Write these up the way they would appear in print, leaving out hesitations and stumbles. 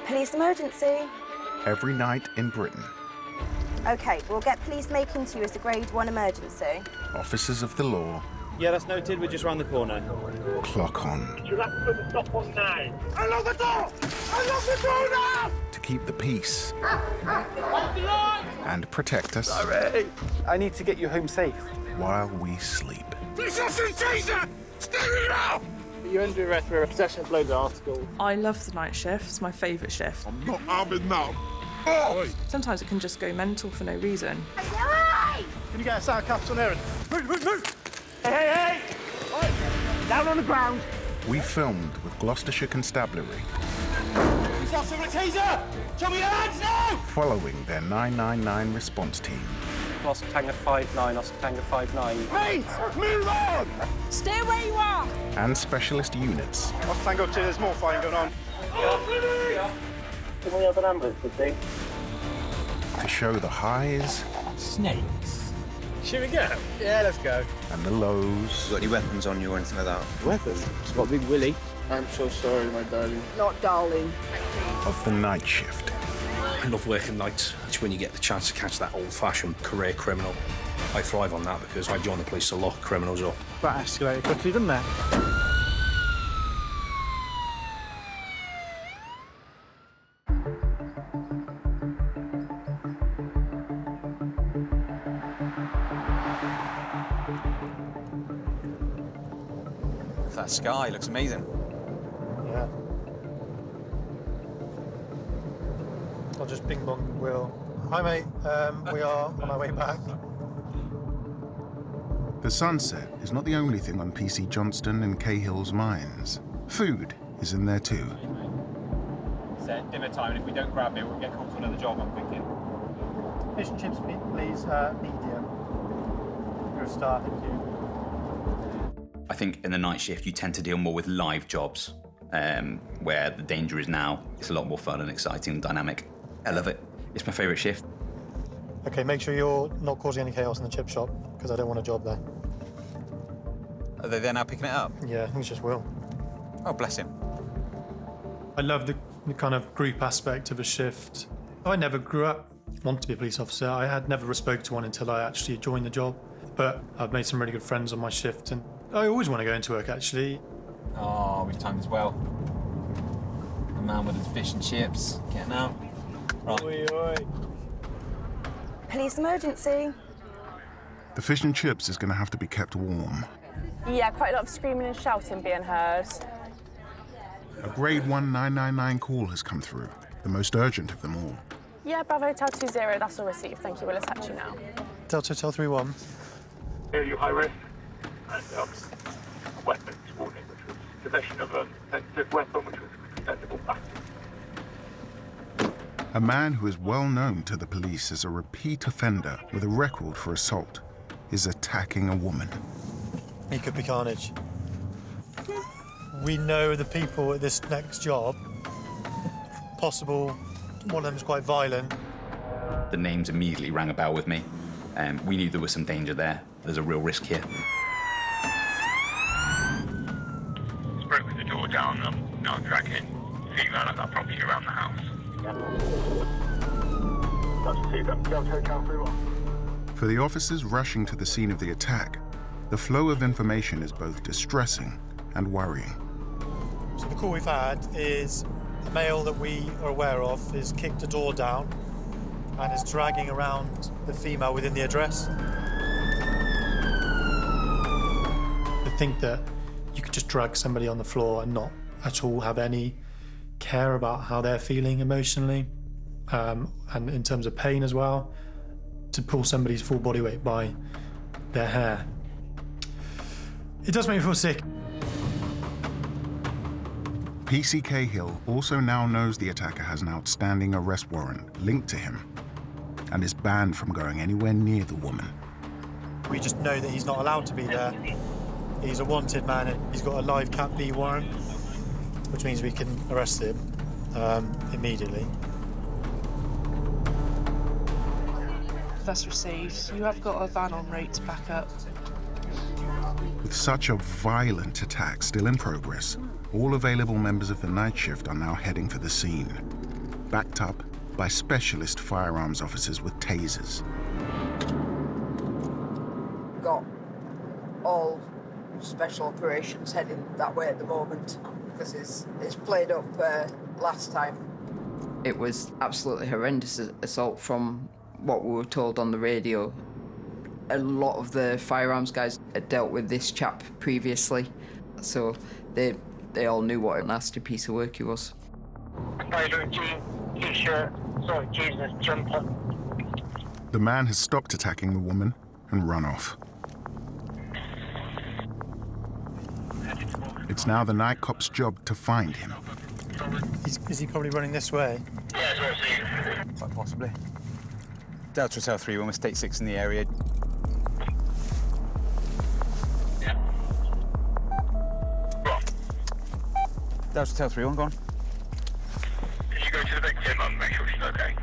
Police emergency. Every night in Britain, OK, we'll get police making to you as a Grade 1 emergency. officers of the law Yeah, that's noted. We're just round the corner. clock on You have to put the stop on now. Unlock the door! Unlock the door now! to keep the peace and protect us Sorry. I need to get you home safe. while we sleep. This is a taser! Stay now! You're under arrest for possession of loads of articles. I love the night shift. It's my favourite shift. I'm not armed now. Oh! Sometimes it can just go mental for no reason. Can you get us out of cuffs on errand? Move! Hey! Right. Down on the ground. We filmed with Gloucestershire Constabulary, He's after a taser! Show me your hands now! following their 999 response team. Oscar Tango 59, Oscar Tango 59. Mate! Move on! Stay where you are! And specialist units Oscar Tango 2, there's more fighting going on. Can we have an ambulance, please? to show the highs Snakes. Should we go? Yeah, let's go. and the lows Got any weapons on you or anything like that? Weapons? It's got a big willy. I'm so sorry, my darling. Not darling. of the night shift. I love working nights. It's when you get the chance to catch that old-fashioned career criminal. I thrive on that because I joined the police to lock criminals up. That escalated quickly, didn't it? That sky looks amazing. Yeah. I'll just bing bong Will. Hi mate, we are on our way back. The sunset is not the only thing on PC Johnston and Cahill's minds. Food is in there too. It's dinner time, and if we don't grab it, we'll get called to another job, I'm thinking. Fish and chips, please, medium. You're a star, thank you. I think in the night shift, you tend to deal more with live jobs, where the danger is now. It's a lot more fun and exciting and dynamic. I love it. It's my favourite shift. Okay, make sure you're not causing any chaos in the chip shop, because I don't want a job there. Are they there now picking it up? Yeah, I think it's just Will. Oh, bless him. I love the kind of group aspect of a shift. I never grew up wanting to be a police officer. I had never spoke to one until I actually joined the job. But I've made some really good friends on my shift, and I always want to go into work, actually. Oh, we've timed as well. The man with his fish and chips getting out. Right. Oi, oi. Police emergency. The fish and chips is going to have to be kept warm. Yeah, quite a lot of screaming and shouting being heard. A Grade 1 999 call has come through, the most urgent of them all. Yeah, Bravo Hotel 20, that's all received. Thank you, we'll attach you now. Delta Hotel 31. Are you high risk? And weapons warning, which was possession of a sensitive weapon, which was extendable back. A man who is well known to the police as a repeat offender with a record for assault is attacking a woman. He could be carnage. We know the people at this next job. Possible, one of them is quite violent. The names immediately rang a bell with me. We knew there was some danger there. There's a real risk here. Broken the door down, now dragging female at that property around the house. For the officers rushing to the scene of the attack, the flow of information is both distressing and worrying. So the call we've had is a male that we are aware of has kicked the door down and is dragging around the female within the address. To think that you could just drag somebody on the floor and not at all have any care about how they're feeling emotionally, and in terms of pain as well, to pull somebody's full body weight by their hair. It does make me feel sick. PC Cahill also now knows the attacker has an outstanding arrest warrant linked to him and is banned from going anywhere near the woman. We just know that he's not allowed to be there. He's a wanted man and he's got a live Cat B warrant, which means we can arrest him immediately. That's received. You have got a van en route to back up. With such a violent attack still in progress, all available members of the night shift are now heading for the scene. backed up by specialist firearms officers with tasers. Got all special operations heading that way at the moment because it's played up last time. It was absolutely horrendous assault from what we were told on the radio. A lot of the firearms guys had dealt with this chap previously, so they all knew what a nasty piece of work he was. T-shirt, sorry, Jesus, jumper. The man has stopped attacking the woman and run off. It's now the night cop's job to find him. Is he probably running this way? Yeah, that's what I see. Quite possibly. Delta Hotel 3-1 with State 6 in the area. Yeah. Delta Hotel 3-1, go on. Can you go to the victim and make sure she's okay?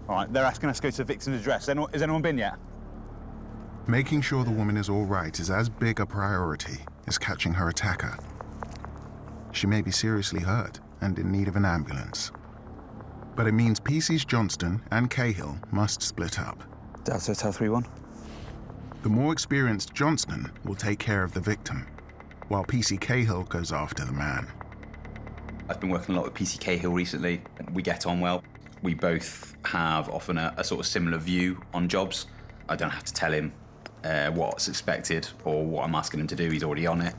All right, they're asking us to go to the victim's address. Has anyone been yet? Making sure the woman is all right is as big a priority as catching her attacker. She may be seriously hurt and in need of an ambulance. But it means PC's Johnston and Cahill must split up. Delta Hotel 3-1. The more experienced Johnston will take care of the victim, while PC Cahill goes after the man. I've been working a lot with PC Cahill recently. We get on well. We both have often a sort of similar view on jobs. I don't have to tell him what's expected or what I'm asking him to do. He's already on it.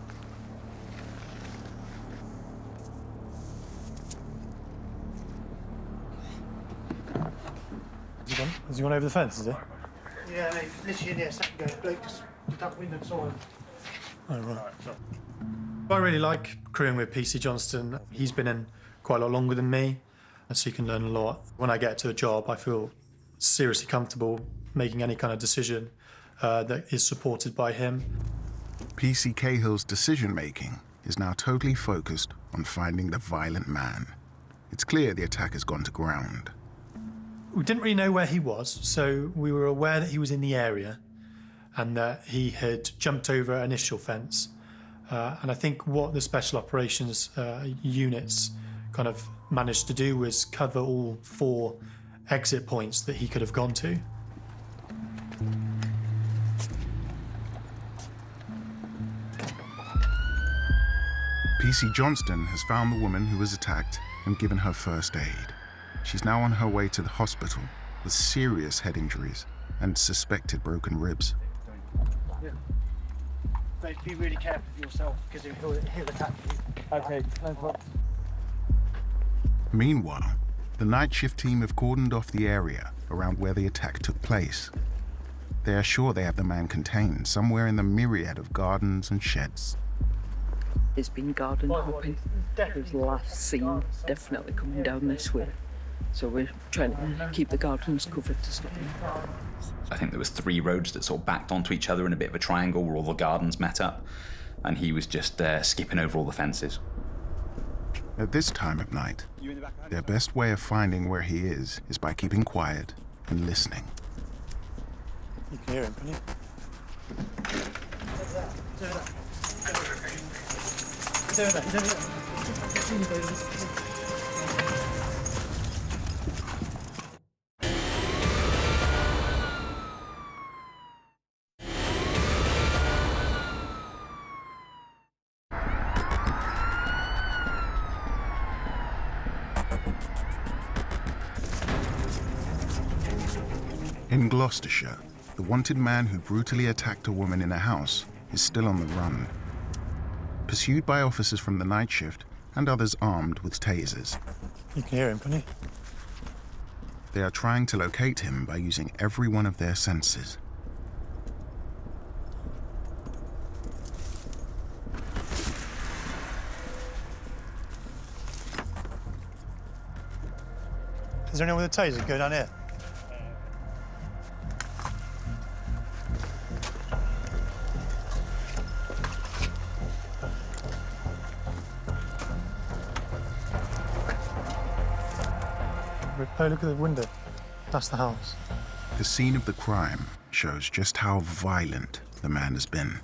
Has he gone over the fence, is he? Yeah, no, he's literally in there a second ago. Bloke just looked out the window and saw him. Oh, right. I really like crewing with PC Johnston. He's been in quite a lot longer than me, so you can learn a lot. When I get to a job, I feel seriously comfortable making any kind of decision that is supported by him. PC Cahill's decision-making is now totally focused on finding the violent man. It's clear the attack has gone to ground. We didn't really know where he was, so we were aware that he was in the area and that he had jumped over an initial fence. And I think what the special operations units kind of managed to do was cover all 4 exit points that he could have gone to. PC Johnston has found the woman who was attacked and given her first aid. She's now on her way to the hospital with serious head injuries and suspected broken ribs. Yeah. But be really careful of yourself because he'll attack you. Okay, no problem. Meanwhile, the night shift team have cordoned off the area around where the attack took place. They are sure they have the man contained somewhere in the myriad of gardens and sheds. It's been garden hopping. His last seen definitely coming down this way. So we're trying to keep the gardens covered to stop him. I think there was 3 roads that sort of backed onto each other in a bit of a triangle where all the gardens met up, and he was just skipping over all the fences. At this time of night, their best way of finding where he is by keeping quiet and listening. You can hear him, can you? He's over there. He's over there. In Gloucestershire, the wanted man who brutally attacked a woman in a house is still on the run. Pursued by officers from the night shift and others armed with tasers. You can hear him, can you? They are trying to locate him by using every one of their senses. Is there anyone with a taser? Go down here. Oh, look at the window. That's the house. The scene of the crime shows just how violent the man has been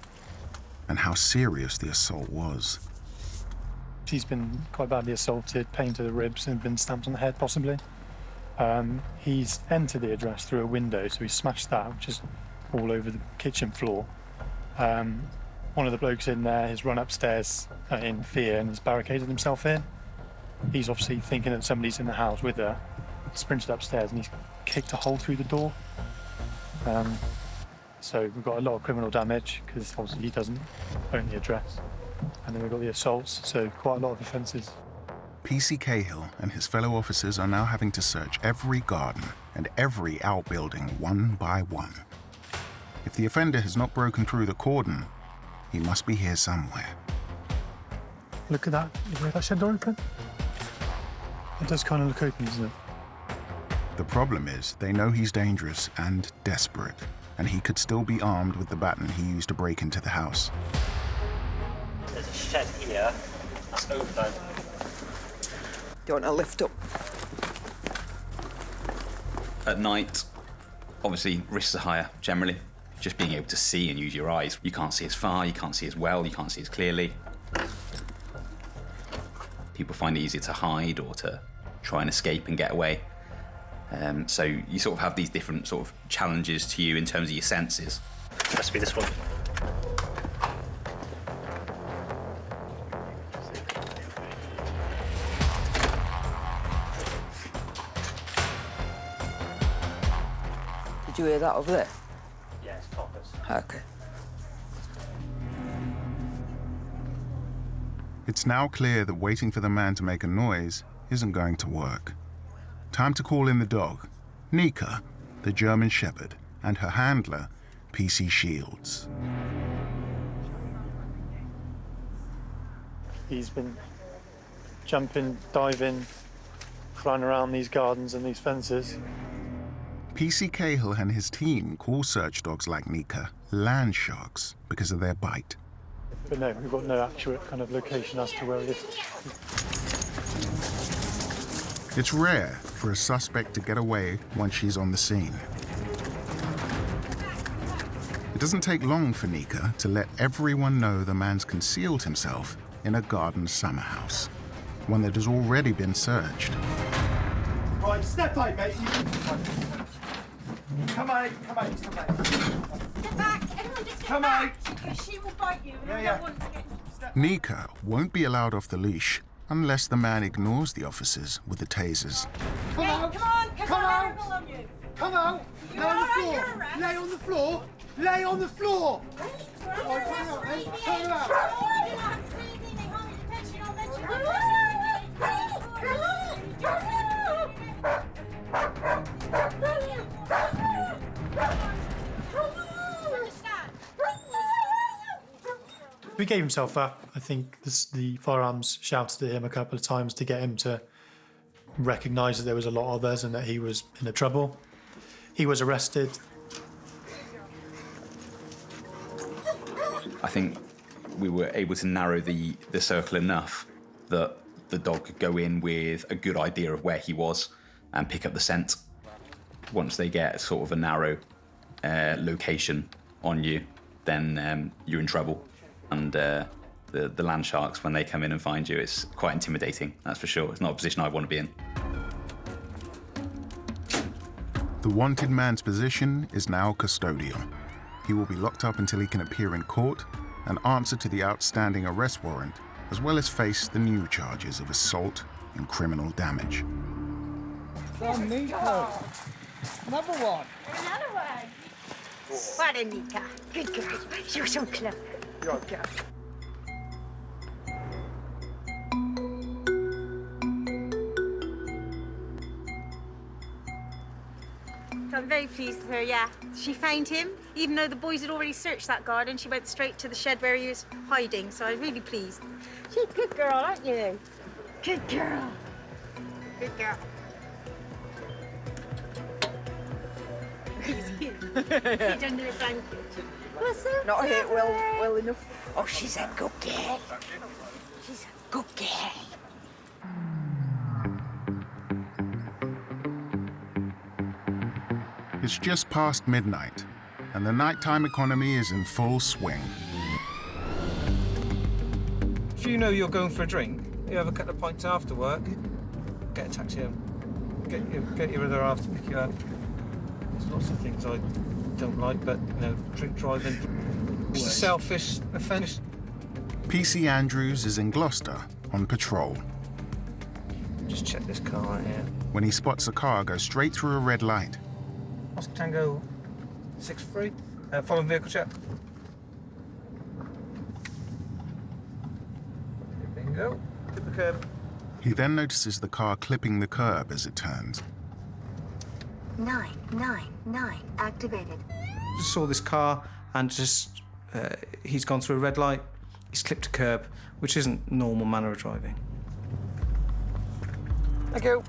and how serious the assault was. he's been quite badly assaulted, pain to the ribs, and been stamped on the head, possibly. He's entered the address through a window, so he smashed that, which is all over the kitchen floor. One of the blokes in there has run upstairs in fear and has barricaded himself in. He's obviously thinking that somebody's in the house with her. Sprinted upstairs and he's kicked a hole through the door. So we've got a lot of criminal damage because obviously he doesn't own the address. And then we've got the assaults, so quite a lot of offences. PC Cahill and his fellow officers are now having to search every garden and every outbuilding one by one. If the offender has not broken through the cordon, he must be here somewhere. Look at that. You hear that shed door open? It does kind of look open, doesn't it? The problem is they know he's dangerous and desperate, and he could still be armed with the baton he used to break into the house. There's a shed here. That's open. Do you want to lift up? At night, obviously, risks are higher, generally. Just being able to see and use your eyes. You can't see as far, you can't see as well, you can't see as clearly. People find it easier to hide or to try and escape and get away. So you sort of have these different sort of challenges to you in terms of your senses. Must be this one. Did you hear that over there? Yeah, it's coppers. Okay. It's now clear that waiting for the man to make a noise isn't going to work. Time to call in the dog, Nika, the German Shepherd, and her handler, PC Shields. He's been jumping, diving, flying around these gardens and these fences. PC Cahill and his team call search dogs like Nika land sharks because of their bite. But no, we've got no accurate kind of location as to where it is. It's rare for a suspect to get away once she's on the scene. It doesn't take long for Nika to let everyone know the man's concealed himself in a garden summer house, one that has already been searched. Right, step out, mate. Come out, come out, come out. Get back! Everyone just get Come back! out. Because she will bite you and I don't want to get... Nika won't be allowed off the leash unless the man ignores the officers with the tasers. Come out. Come on! Come Come on! out. Everyone on you! Come out. You're Lay on the all right, floor. you're all right. Lay on the floor. Lay on the floor. Right, come out, mate. Come out. He gave himself up. I think the firearms shouted at him a couple of times to get him to recognise that there was a lot of us and that he was in trouble. He was arrested. I think we were able to narrow the circle enough that the dog could go in with a good idea of where he was and pick up the scent. Once they get sort of a narrow location on you, then you're in trouble. And the land sharks, when they come in and find you, it's quite intimidating, that's for sure. It's not a position I want to be in. The wanted man's position is now custodial. He will be locked up until he can appear in court and answer to the outstanding arrest warrant, as well as face the new charges of assault and criminal damage. From Nico. Another one. Another one! What a Nika. Good girl. You're so clever. Good girl. I'm very pleased with her, yeah. She found him. Even though the boys had already searched that garden, she went straight to the shed where he was hiding, so I'm really pleased. She's a good girl, aren't you? Good girl. Good girl. Hid under a blanket. What's up? Not hit well enough. Oh, she's a good girl. She's a good girl. It's just past midnight, and the nighttime economy is in full swing. If you know you're going for a drink, you have a couple of pints after work, get a taxi home. Get your other half to pick you up. There's lots of things I don't like, but you know, drink driving. It's a selfish offence. PC Andrews is in Gloucester on patrol. Just check this car right here. When he spots a car go straight through a red light, Oscar Tango 6-3. Following vehicle check. Bingo. Hit the curb. he then notices the car clipping the curb as it turns. 999 activated. Just saw this car and just he's gone through a red light. He's clipped a curb, which isn't normal manner of driving. Thank you.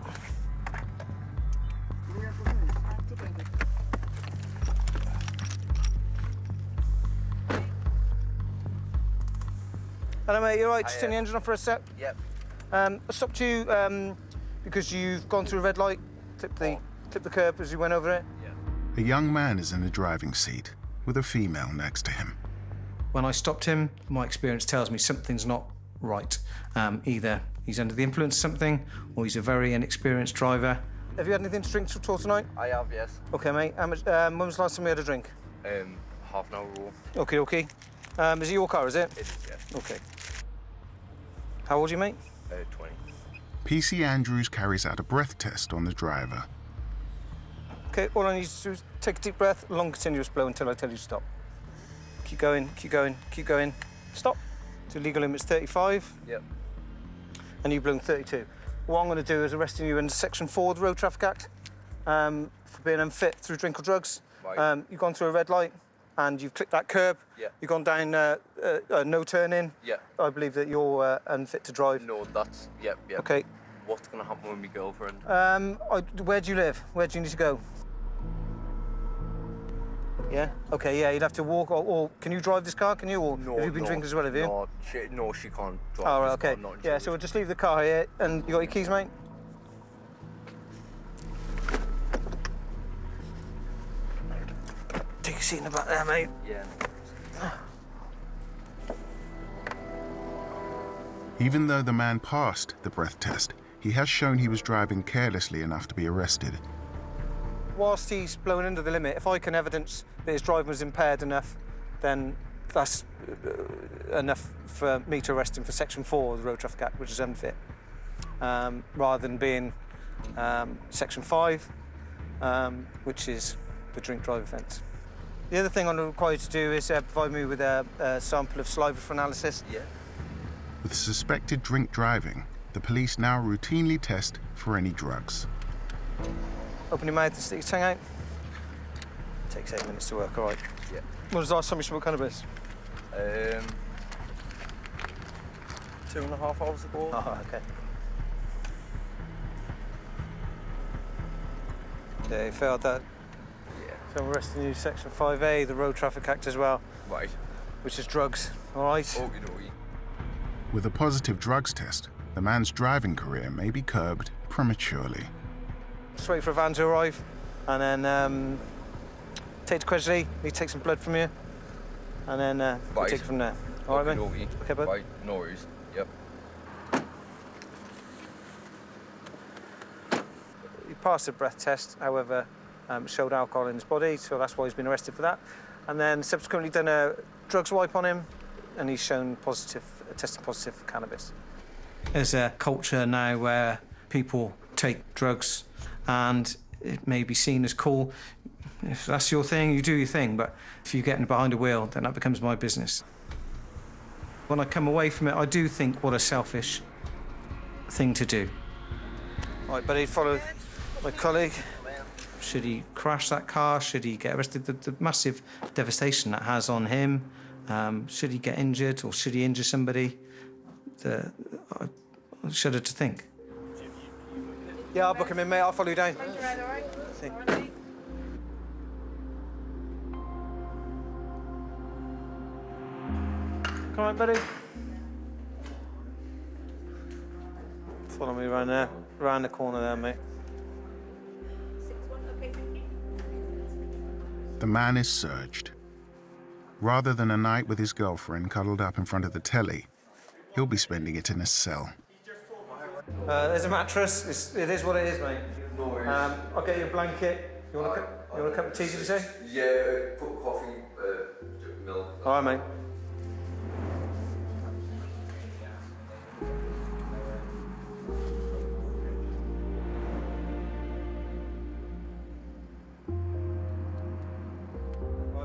Hello, mate. You all right? Just turn the engine off for a sec. Yep. I stopped you because you've gone through a red light, clipped the curb as you went over it. A young man is in the driving seat with a female next to him. When I stopped him, my experience tells me something's not right. Either he's under the influence of something, or he's a very inexperienced driver. Have you had anything to drink at all tonight? I have, yes. Okay, mate. How much, when was the last time you had a drink? Half an hour ago. Okay, okay. Is it your car, is it? It is, yes. Okay. How old are you, mate? 20. PC Andrews carries out a breath test on the driver. Okay, all I need to do is take a deep breath, long continuous blow until I tell you to stop. Keep going, keep going, keep going. Stop. So legal limit's 35. Yep. And you've blown 32. What I'm going to do is arresting you under Section 4 of the Road Traffic Act for being unfit through drink or drugs. Right. You've gone through a red light and you've clicked that curb. Yeah. You've gone down no turn in. Yeah. I believe that you're unfit to drive. No, that's... Yep, yep. Okay. What's going to happen with my girlfriend? Where do you live? Where do you need to go? Yeah? Okay, yeah, you'd have to walk, or can you drive this car, can you? Or No, have you been drinking as well, have you? No, she can't drive. Oh, right, this okay. car, not Yeah, so we'll just leave the car here, and you got your keys, mate? Take a seat in the back there, mate. Yeah. Even though the man passed the breath test, he has shown he was driving carelessly enough to be arrested. Whilst he's blown under the limit, if I can evidence that his driving was impaired enough, then that's enough for me to arrest him for Section 4 of the Road Traffic Act, which is unfit, rather than being Section 5, which is the drink drive offence. The other thing I'm required to do is provide me with a sample of saliva for analysis. Yeah. With suspected drink driving, the police now routinely test for any drugs. Open your mouth and stick your tongue out. Takes 8 minutes to work, all right. Yeah. When was the last time you smoked cannabis? 2.5 hours ago. Oh, okay. Yeah, you failed that. Yeah. So I'm arresting you, Section 5A, the Road Traffic Act as well. Right. Which is drugs, all right? Okey-dokey. With a positive drugs test, the man's driving career may be curbed prematurely. Just wait for a van to arrive, and then take to custody. We take some blood from you, and then we'll take it from there. All right, mate? Okay, bud. Right, no worries. Yep. He passed the breath test, however, showed alcohol in his body, so that's why he's been arrested for that. And then subsequently done a drugs wipe on him, and he's shown tested positive for cannabis. There's a culture now where people take drugs and it may be seen as cool. If that's your thing, you do your thing, but if you're getting behind a wheel, then that becomes my business. When I come away from it, I do think what a selfish thing to do. All right, buddy, follow my colleague. Should he crash that car? Should he get arrested? The massive devastation that has on him. Should he get injured or should he injure somebody? I shudder to think. Yeah, I'll book him in, mate. I'll follow you down. Thank you, Ed, all right? See. All right. Come on, buddy. Follow me around there, around the corner there, mate. The man is searched. Rather than a night with his girlfriend cuddled up in front of the telly, he'll be spending it in a cell. There's a mattress. It is what it is, mate. No worries. I'll get you a blanket. You want a cup of tea, did you say? Yeah, put coffee, milk. All right, mate.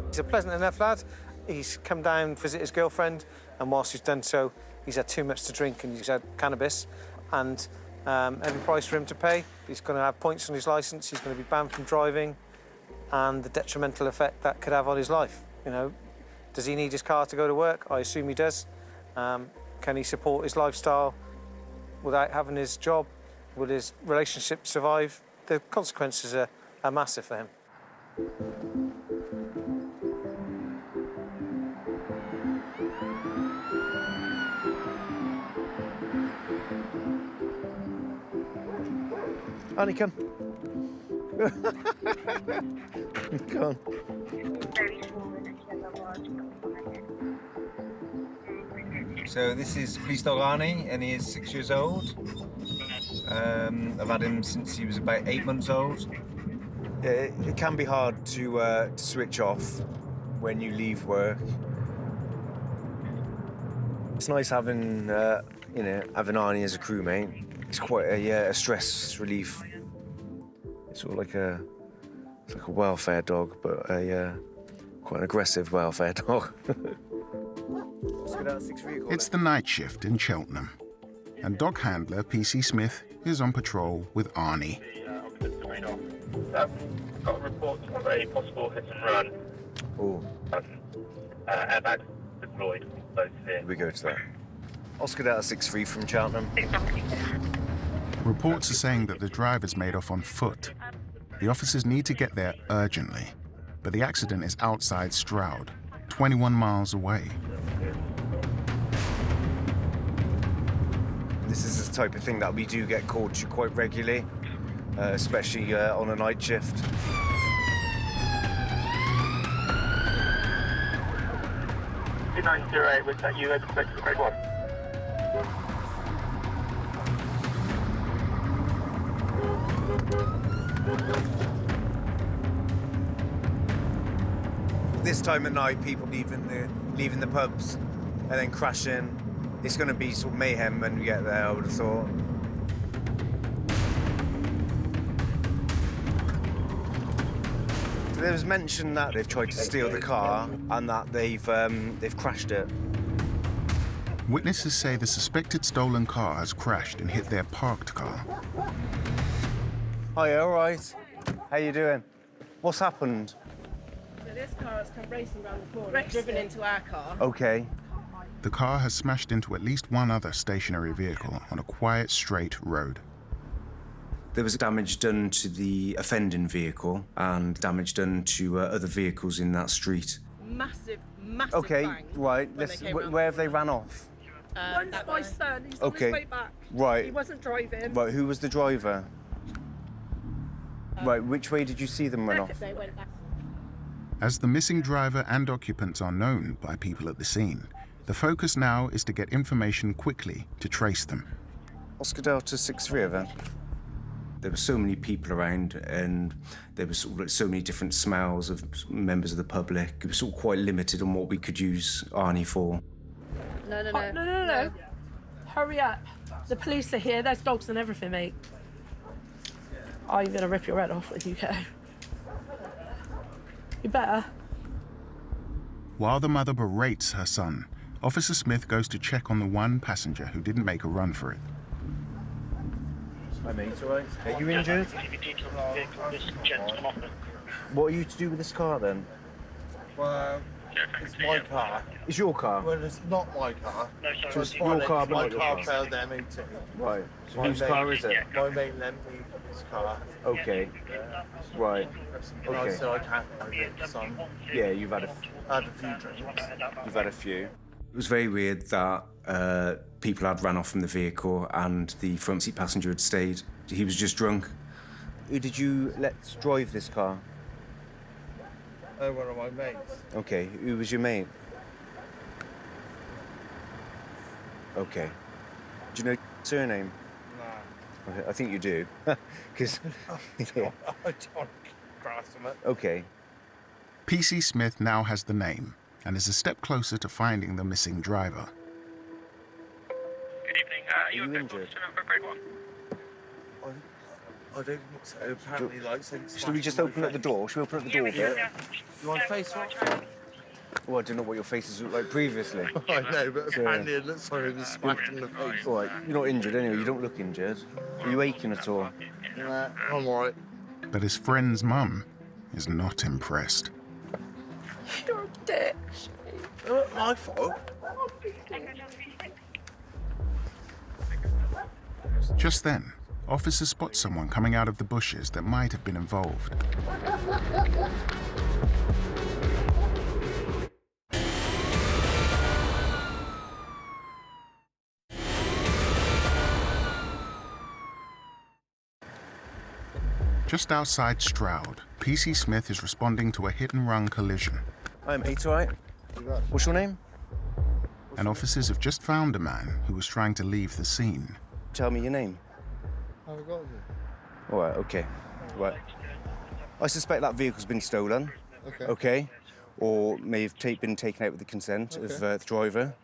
He's a pleasant enough lad. He's come down to visit his girlfriend, and whilst he's done so, he's had too much to drink and he's had cannabis, and every price for him to pay. He's going to have points on his licence, he's going to be banned from driving, and the detrimental effect that could have on his life. You know, does he need his car to go to work? I assume he does. Can he support his lifestyle without having his job? Will his relationship survive? The consequences are massive for him. Annie, come. Come on. So this is police dog Arnie, and he is 6 years old. I've had him since he was about 8 months old. Yeah, it can be hard to switch off when you leave work. It's nice having, having Arnie as a crewmate. It's quite a stress relief. It's sort of like a welfare dog, but quite an aggressive welfare dog. It's the night shift in Cheltenham, and dog handler PC Smith is on patrol with Arnie. Got a report of a possible hit and run. Oh. Airbag deployed. We go to that. Oscar Delta 63 from Cheltenham. Reports are saying that the driver's made off on foot. The officers need to get there urgently, but the accident is outside Stroud, 21 miles away. This is the type of thing that we do get called to quite regularly, especially on a night shift. Two-908, was that you expected to grade 1? This time at night, people leaving the pubs and then crashing. It's going to be sort of mayhem when we get there, I would have thought. So there was mention that they've tried to steal the car and that they've crashed it. Witnesses say the suspected stolen car has crashed and hit their parked car. Hi, all right. How you doing? What's happened? So this car has come racing around the corner, driven into our car. Okay. The car has smashed into at least one other stationary vehicle on a quiet, straight road. There was damage done to the offending vehicle and damage done to other vehicles in that street. Massive bang. Right. Where have they ran off? One's my son. He's on his way back. Right. He wasn't driving. Right. Who was the driver? Right. Which way did you see them run off? They went back. As the missing driver and occupants are known by people at the scene, the focus now is to get information quickly to trace them. Oscar Delta 63 of that. There were so many people around, and there was sort of like so many different smells of members of the public. It was sort of quite limited on what we could use Arnie for. No. Hurry up. The police are here. There's dogs and everything, mate. I'm going to rip your head off if you go. You better. While the mother berates her son, Officer Smith goes to check on the one passenger who didn't make a run for it. Hi mate, all right? Are you injured? What are you to do with this car then? Well, it's my car. It's your car? Well, it's not my car. So it's your car, my but car failed MOT. Right. So whose car is it? My mate lent me his car. Okay. Right. And I Okay. said I can't drive it, son. Yeah, you've had I had a few drinks. You've had a few. It was very weird that people had ran off from the vehicle and the front seat passenger had stayed. He was just drunk. Who did you let drive this car? One of my mates. Okay. Who was your mate? Okay. Do you know surname? Nah. I think you do. Because... yeah. I don't grasp it. OK. PC Smith now has the name and is a step closer to finding the missing driver. Good evening. Are you injured? For grade 1. I don't think so. Apparently, like, Should we just open up the door? Should we open up the door a bit? You want face wash? Well, I don't know what your faces looked like previously. I know, but apparently it looks like it was smacked in the face. All right, you're not injured anyway. You don't look injured. Are you aching at all? Nah, I'm all right. But his friend's mum is not impressed. You're a dick. My fault. Just then, officers spot someone coming out of the bushes that might have been involved. Just outside Stroud, PC Smith is responding to a hit-and-run collision. Hi, mate, all right? What's your name? And officers have just found a man who was trying to leave the scene. Tell me your name. How have I got you? All right, OK. Right. I suspect that vehicle's been stolen. OK. OK. Or may have been taken out with the consent of the driver.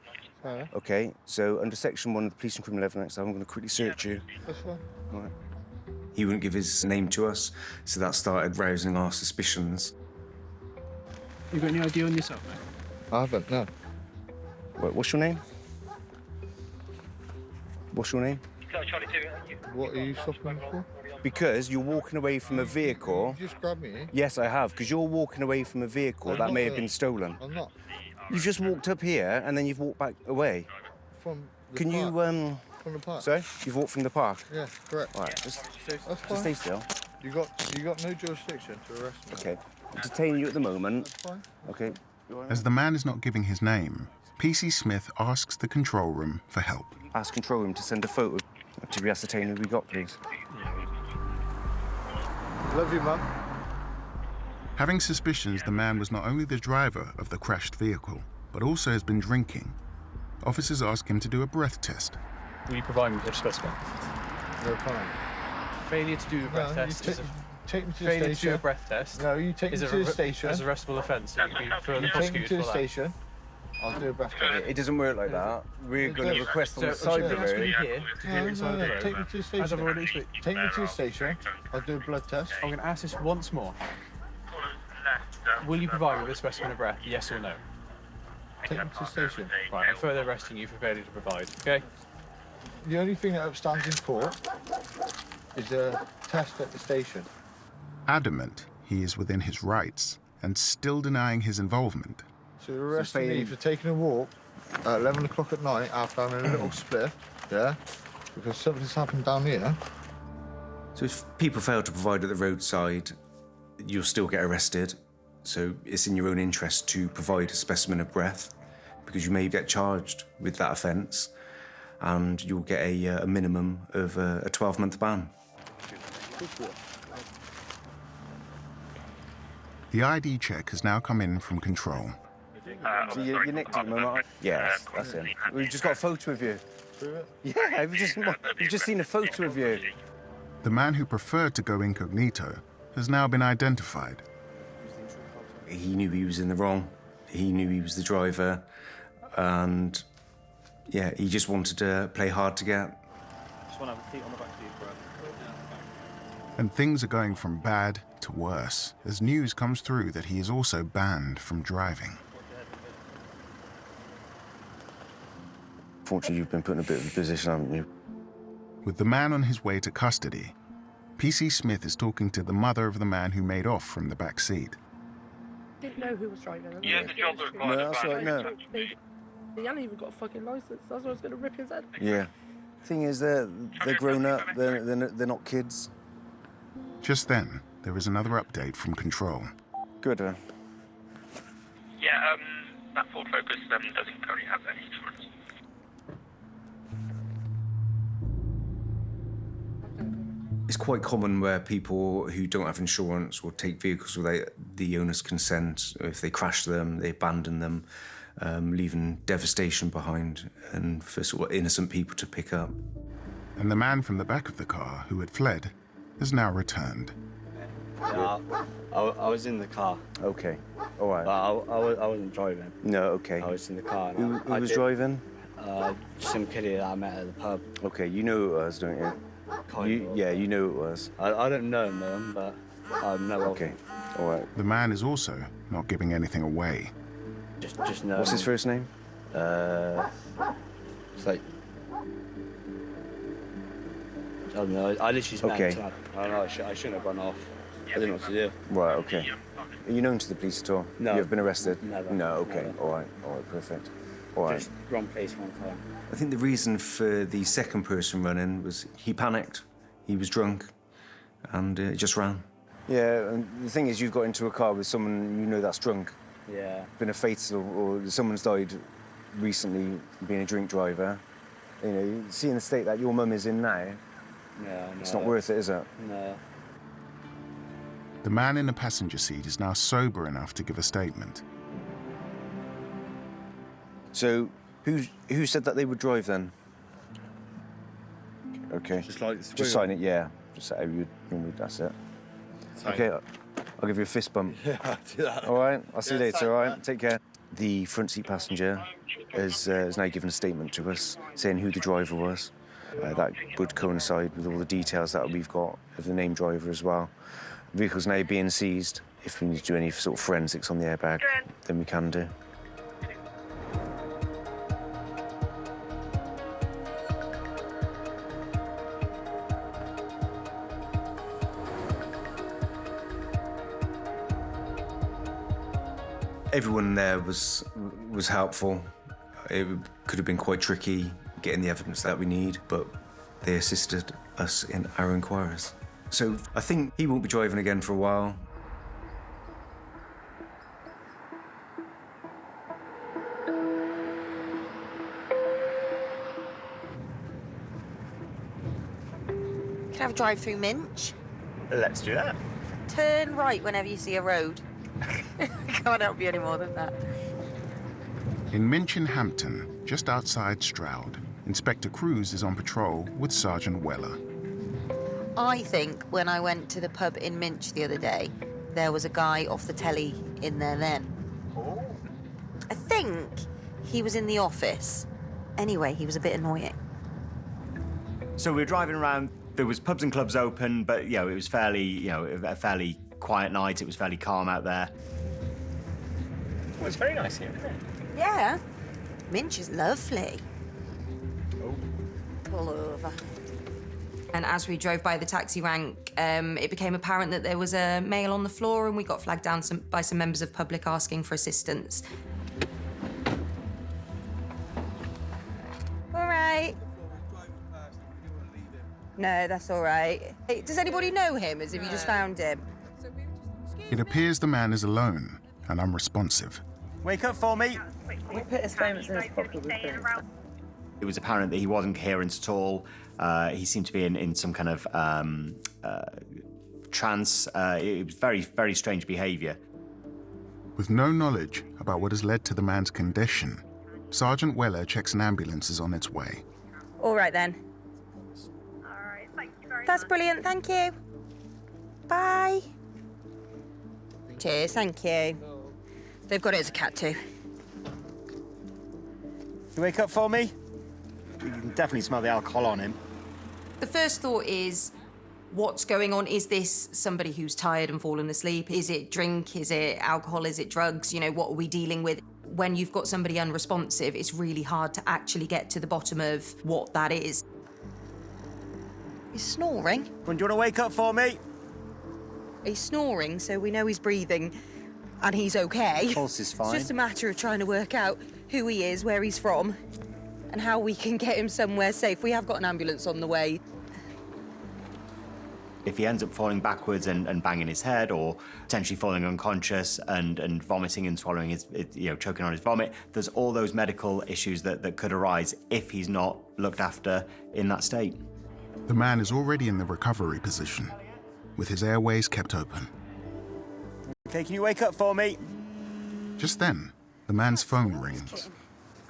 Fair enough. OK. So under Section 1 of the Police and Criminal Evidence Act, I'm going to quickly search you. That's fine. All right. He wouldn't give his name to us, so that started rousing our suspicions. You got any idea on yourself, mate? I haven't, no. Right, what's your name? What's your name? What are you stopping me for? Because you're walking away from a vehicle. You just grabbed me. Yes, I have, because you're walking away from a vehicle I'm that not may have there. been stolen. I'm not. You've just walked up here and then you've walked back away. From the Can park. you, From the park. Sorry? You've walked from the park? Yeah, correct. All right, just That's fine. stay still. You got no jurisdiction to arrest me. Okay. I'm detaining you at the moment. That's fine. Okay. As the man is not giving his name, PC Smith asks the control room for help. Ask control room to send a photo to be ascertained who we got, please. Love you, Mum. Having suspicions the man was not only the driver of the crashed vehicle, but also has been drinking, officers ask him to do a breath test. Will you provide me with a specimen? No problem. Failure to do a breath test is a Take me to the failure station. to do a breath test. No, you take me to the station. As a arrestable offence, so you can be further You take me prosecuted to the for that. station. I'll do a breath test. It doesn't work like that. We're going to request on the side of the road. Here to do it inside the road. Take me to the station. As I've already explained. Take me to the station. I'll do a blood test. I'm going to ask this once more. Will you provide me with a specimen of breath? Yes or no? Take me to the station. Right, I'm further arresting you for failure to provide. Okay. The only thing that outstands in court is a test at the station. Adamant he is within his rights and still denying his involvement. So you're arresting me for taking a walk at 11 o'clock at night after having a little spliff, yeah? Because something's happened down here. So if people fail to provide at the roadside, you'll still get arrested. So it's in your own interest to provide a specimen of breath, because you may get charged with that offence, and you'll get a minimum of a 12-month ban. The ID check has now come in from control. So you nicked him, am I? Yes, that's him. We've just got a photo of you. Yeah, we've just seen a photo of you. The man who preferred to go incognito has now been identified. He knew he was in the wrong. He knew he was the driver, and yeah, he just wanted to play hard to get. Just want to have a seat on the back of you, bro. And things are going from bad to worse as news comes through that he is also banned from driving. Fortunately, you've been put in a bit of a position, haven't you? With the man on his way to custody, PC Smith is talking to the mother of the man who made off from the back seat. Didn't know who was driving. Yeah, the job required. No, that's right, no. He hadn't even got a fucking licence. That's why I was going to rip his head. Yeah. Thing is, they're grown up. They're not kids. Just then, there is another update from control. Good. Yeah, that Ford Focus doesn't currently have any insurance. It's quite common where people who don't have insurance will take vehicles without the owner's consent. If they crash them, they abandon them, leaving devastation behind, and for sort of innocent people to pick up. and the man from the back of the car who had fled has now returned. Yeah, I was in the car. Okay, all right. But I wasn't driving. No, okay. I was in the car. Who was driving? Some kiddie that I met at the pub. Okay, you know who it was, don't you? Yeah, you know who it was. I don't know him, but I know of him. All right. The man is also not giving anything away. Just know. What's his first name? It's like, I don't know. I literally just met him. I don't know. I shouldn't have run off. I didn't know what to do. Right. Okay. Are you known to the police at all? No. You have been arrested? Never. No. Okay. Never. All right. All right. Perfect. All right. Just wrong place, wrong time. I think the reason for the second person running was he panicked, he was drunk, and he just ran. Yeah, and the thing is, you've got into a car with someone you know that's drunk. Yeah. Been a fatal, or someone's died recently being a drink driver. You know, seeing the state that your mum is in now, Yeah, it's not worth it, is it? No. The man in the passenger seat is now sober enough to give a statement. So, who said that they would drive then? Okay. Just sign it, yeah. Just how you normally, that's it. Sign Okay, it. I'll give you a fist bump. Yeah, I'll do that. All right, I'll see you Yeah, later, sign all right? that. Take care. The front seat passenger has now given a statement to us saying who the driver was. That would coincide with all the details that we've got of the named driver as well. The vehicle's now being seized. If we need to do any sort of forensics on the airbag, then we can do. Everyone there was helpful. It could have been quite tricky getting the evidence that we need, but they assisted us in our inquiries. So I think he won't be driving again for a while. Can I have a drive through Minch? Let's do that. Turn right whenever you see a road. Can't help you any more than that. In Minchin Hampton, just outside Stroud, Inspector Cruz is on patrol with Sergeant Weller. I think when I went to the pub in Minch the other day, there was a guy off the telly in there then. Oh. I think he was in the office. Anyway, he was a bit annoying. So we were driving around. There was pubs and clubs open, but it was fairly, a fairly quiet night. It was fairly calm out there. Well, it's very nice here, isn't it? Yeah. Minch is lovely. Pull over. And as we drove by the taxi rank, it became apparent that there was a male on the floor, and we got flagged down by some members of public asking for assistance. All right. No, that's all right. Hey, does anybody know him, as if you just found him? It appears the man is alone and unresponsive. Wake up for me. We put his payments in his pocket. It was apparent that he wasn't coherent at all. He seemed to be in some kind of trance. It was very, very strange behaviour. With no knowledge about what has led to the man's condition, Sergeant Weller checks an ambulance is on its way. All right, then. That's brilliant, thank you. Bye. Cheers, thank you. They've got it as a cat too. You wake up for me? You can definitely smell the alcohol on him. The first thought is, what's going on? Is this somebody who's tired and fallen asleep? Is it drink? Is it alcohol? Is it drugs? What are we dealing with? When you've got somebody unresponsive, it's really hard to actually get to the bottom of what that is. He's snoring. Do you want to wake up for me? He's snoring, so we know he's breathing and he's okay. Pulse is fine. It's just a matter of trying to work out who he is, where he's from, and how we can get him somewhere safe. We have got an ambulance on the way. If he ends up falling backwards and banging his head, or potentially falling unconscious and vomiting and swallowing his, choking on his vomit, there's all those medical issues that could arise if he's not looked after in that state. The man is already in the recovery position, with his airways kept open. Okay, can you wake up for me? Just then, the man's phone rings.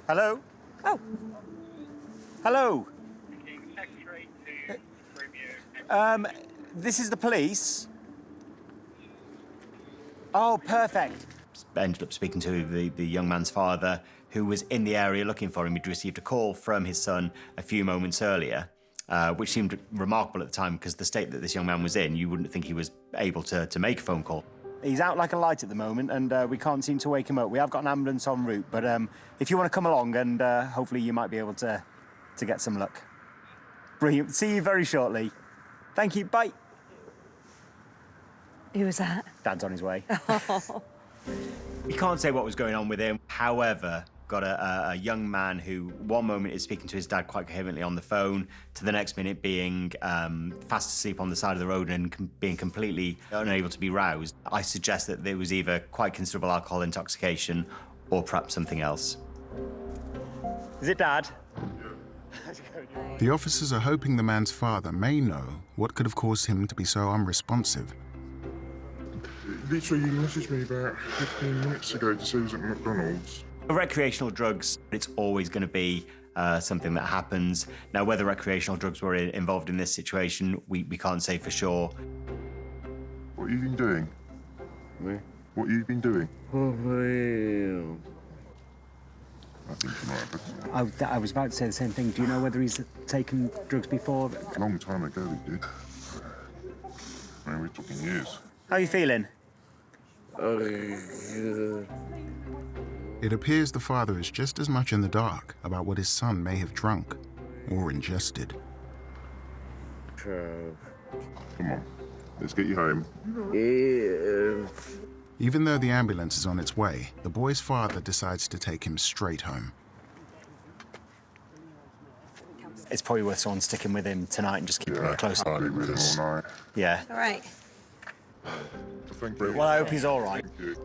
Hello? Oh. Hello? This is the police. Oh, perfect. Ended up speaking to the young man's father, who was in the area looking for him. He'd received a call from his son a few moments earlier, which seemed remarkable at the time because the state that this young man was in, you wouldn't think he was able to make a phone call. He's out like a light at the moment, and we can't seem to wake him up. We have got an ambulance en route, but if you want to come along, and hopefully you might be able to get some luck. Brilliant. See you very shortly. Thank you. Bye. Who was that? Dad's on his way. We can't say what was going on with him. However, got a young man who one moment is speaking to his dad quite coherently on the phone, to the next minute being fast asleep on the side of the road and being completely unable to be roused. I suggest that there was either quite considerable alcohol intoxication or perhaps something else. Is it Dad? The officers are hoping the man's father may know what could have caused him to be so unresponsive. Literally, you messaged me about 15 minutes ago to say he was at McDonald's. Recreational drugs, it's always going to be something that happens. Now, whether recreational drugs were involved in this situation, we can't say for sure. What have you been doing? Me? What have you been doing? Oh, I think you might have. I was about to say the same thing. Do you know whether he's taken drugs before? A long time ago he did. I mean, we're talking years. How are you feeling? It appears the father is just as much in the dark about what his son may have drunk or ingested. Come on, let's get you home. Even though the ambulance is on its way, the boy's father decides to take him straight home. It's probably worth someone sticking with him tonight and just keeping him close. I'll be with him all night. Yeah. All right. Thank you. Well, I hope he's all right. Thank you.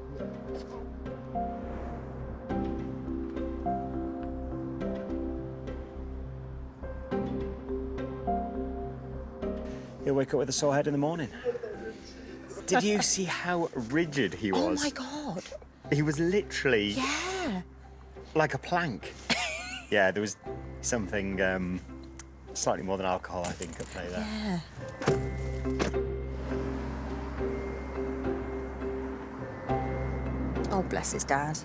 He'll wake up with a sore head in the morning. Did you see how rigid he was? Oh my God. He was literally Yeah. like a plank. Yeah, there was something slightly more than alcohol, I think, at play there. Yeah. Oh, bless his dad.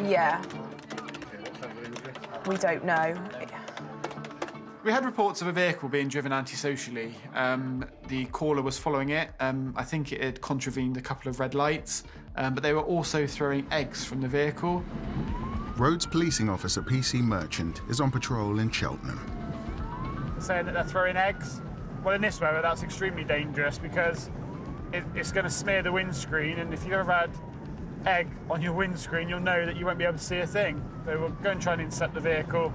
Yeah. We don't know. We had reports of a vehicle being driven antisocially. The caller was following it. I think it had contravened a couple of red lights, but they were also throwing eggs from the vehicle. Rhodes policing officer PC Merchant is on patrol in Cheltenham. Saying that they're throwing eggs. Well, in this weather, that's extremely dangerous because it's going to smear the windscreen, and if you've ever had egg on your windscreen, you'll know that you won't be able to see a thing. So we'll go and try and intercept the vehicle.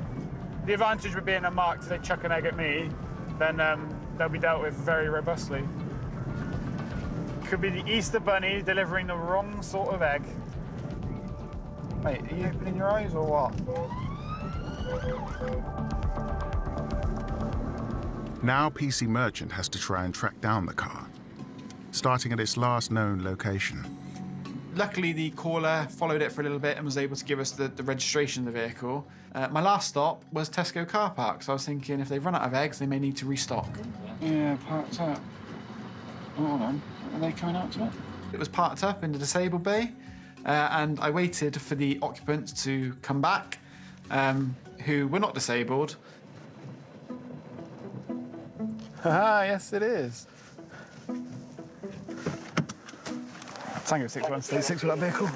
The advantage with being unmarked, if they chuck an egg at me, then they'll be dealt with very robustly. Could be the Easter Bunny delivering the wrong sort of egg. Mate, are you opening your eyes or what? Now PC Merchant has to try and track down the car, starting at its last known location. Luckily, the caller followed it for a little bit and was able to give us the registration of the vehicle. My last stop was Tesco car park, so I was thinking if they've run out of eggs, they may need to restock. Yeah, parked up. Oh, hold on. Are they coming out to it? It was parked up in the disabled bay, and I waited for the occupants to come back, who were not disabled. Haha, yes it is. Tango 6136 with that vehicle.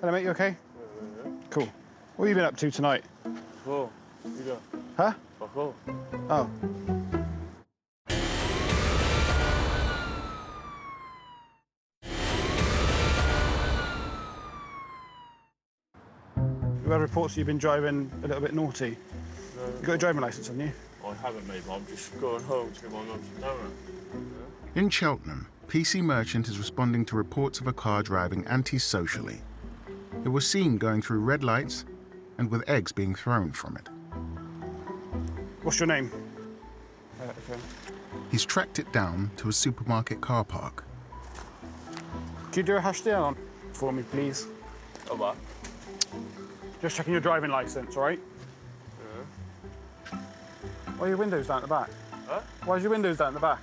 Hello mate, you okay? Cool. What have you been up to tonight? Oh, you go. Huh? Oh. Oh. We've had reports that you've been driving a little bit naughty. No. You got a driving licence, haven't you? I haven't, mate. I'm just going home to get my lunch. No. In Cheltenham, PC Merchant is responding to reports of a car driving antisocially. It was seen going through red lights and with eggs being thrown from it. What's your name? Okay. He's tracked it down to a supermarket car park. Could you do a hash down for me, please? Oh, what? Just checking your driving licence, all right? Yeah. Why are your windows down at the back? Huh? Why is your windows down at the back?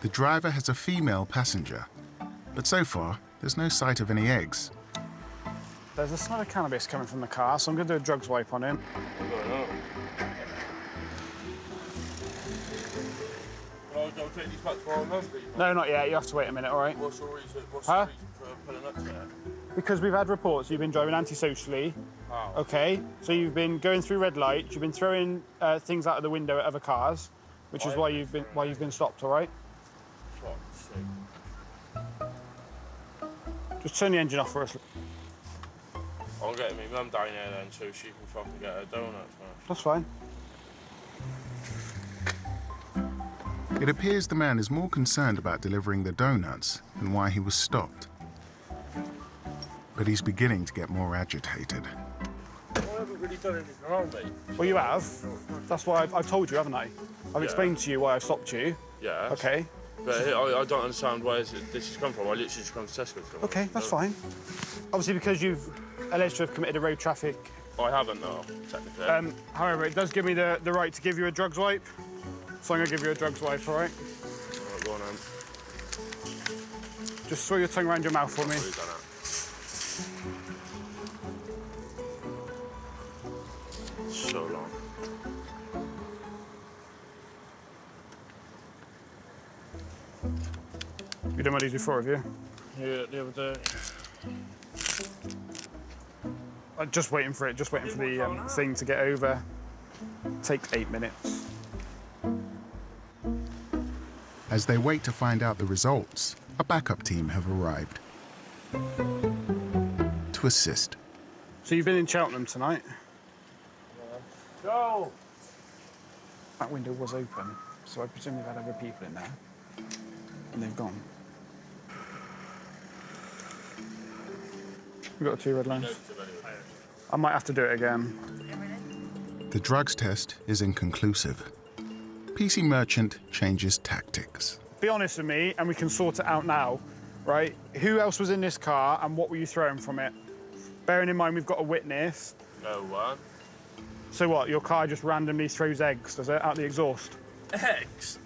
The driver has a female passenger, but so far, there's no sight of any eggs. There's a smell of cannabis coming from the car, so I'm going to do a drugs wipe on him. What's going on? Well, I'll take these back to our number. No, not yet. You have to wait a minute, all right? What's the reason for pulling up there? Because we've had reports you've been driving antisocially. How? Okay, so you've been going through red lights, you've been throwing things out of the window at other cars, which is why you've been stopped, all right? Fuck's sake. Just turn the engine off for us. I'm getting my mum down here then so she can fucking get her donuts, man. That's fine. It appears the man is more concerned about delivering the donuts than why he was stopped. But he's beginning to get more agitated. I haven't really done anything wrong, mate. Well, you have. That's why I've told you, haven't I? I've explained to you why I've stopped you. Yeah. Okay. But I don't understand where this has come from. I literally just come to Tesco. Okay, that's fine. Obviously, because you've alleged to have committed a road traffic. I haven't, no, technically. However, it does give me the right to give you a drugs wipe. So I'm going to give you a drugs wipe, all right? All right, go on, then. Just swirl your tongue around your mouth for me. So long. You've done one of these before, have you? Yeah, the other day. Just waiting for it, just waiting for the thing to get over. Takes 8 minutes. As they wait to find out the results, a backup team have arrived to assist. So you've been in Cheltenham tonight? Go! That window was open, so I presume we've had other people in there. And they've gone. We've got 2 red lines. I might have to do it again. The drugs test is inconclusive. PC Merchant changes tactics. Be honest with me, and we can sort it out now, right? Who else was in this car, and what were you throwing from it? Bearing in mind we've got a witness. No one. So what, your car just randomly throws eggs, does it, out the exhaust? Eggs?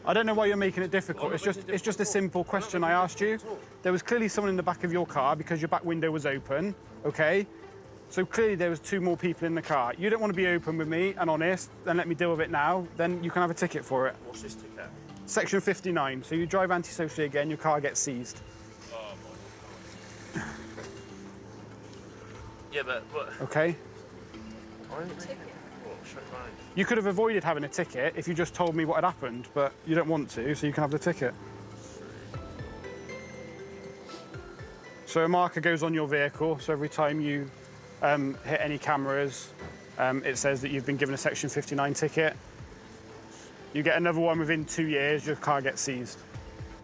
I don't know why you're making it difficult. It's just a simple question I asked you. There was clearly someone in the back of your car because your back window was open, okay? So clearly there was 2 more people in the car. You don't want to be open with me and honest, then let me deal with it now, then you can have a ticket for it. What's this ticket? Section 59. So you drive antisocially again, your car gets seized. Oh, my God. Yeah, but... Okay? You could have avoided having a ticket if you just told me what had happened, but you don't want to, so you can have the ticket. So a marker goes on your vehicle, so every time you hit any cameras, it says that you've been given a Section 59 ticket. You get another one within 2 years, your car gets seized.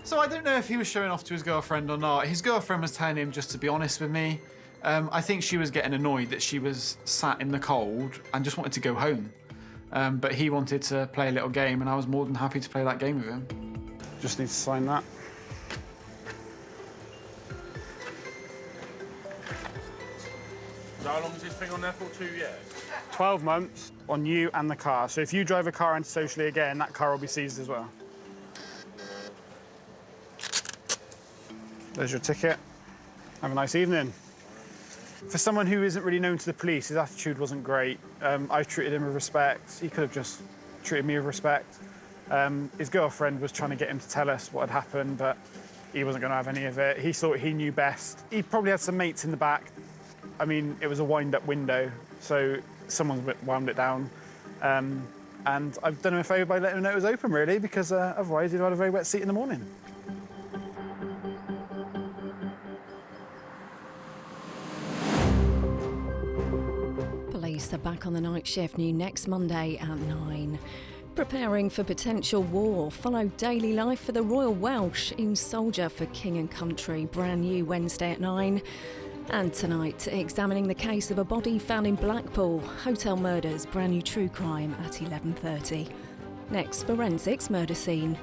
So I don't know if he was showing off to his girlfriend or not. His girlfriend was telling him just to be honest with me. I think she was getting annoyed that she was sat in the cold and just wanted to go home. But he wanted to play a little game, and I was more than happy to play that game with him. Just need to sign that. So how long is this thing on there for? 2 years? 12 months on you and the car. So if you drive a car antisocially again, that car will be seized as well. There's your ticket. Have a nice evening. For someone who isn't really known to the police, his attitude wasn't great. I've treated him with respect. He could have just treated me with respect. His girlfriend was trying to get him to tell us what had happened, but he wasn't going to have any of it. He thought he knew best. He probably had some mates in the back. I mean, it was a wind-up window, so someone's wound it down. And I've done him a favour by letting him know it was open, really, because otherwise he'd have had a very wet seat in the morning. Police are back on the night shift, new next Monday at 9. Preparing for potential war, follow daily life for the Royal Welsh in Soldier for King and Country, brand new Wednesday at 9. And tonight, examining the case of a body found in Blackpool, hotel murders, brand new true crime at 11:30. Next, forensics murder scene.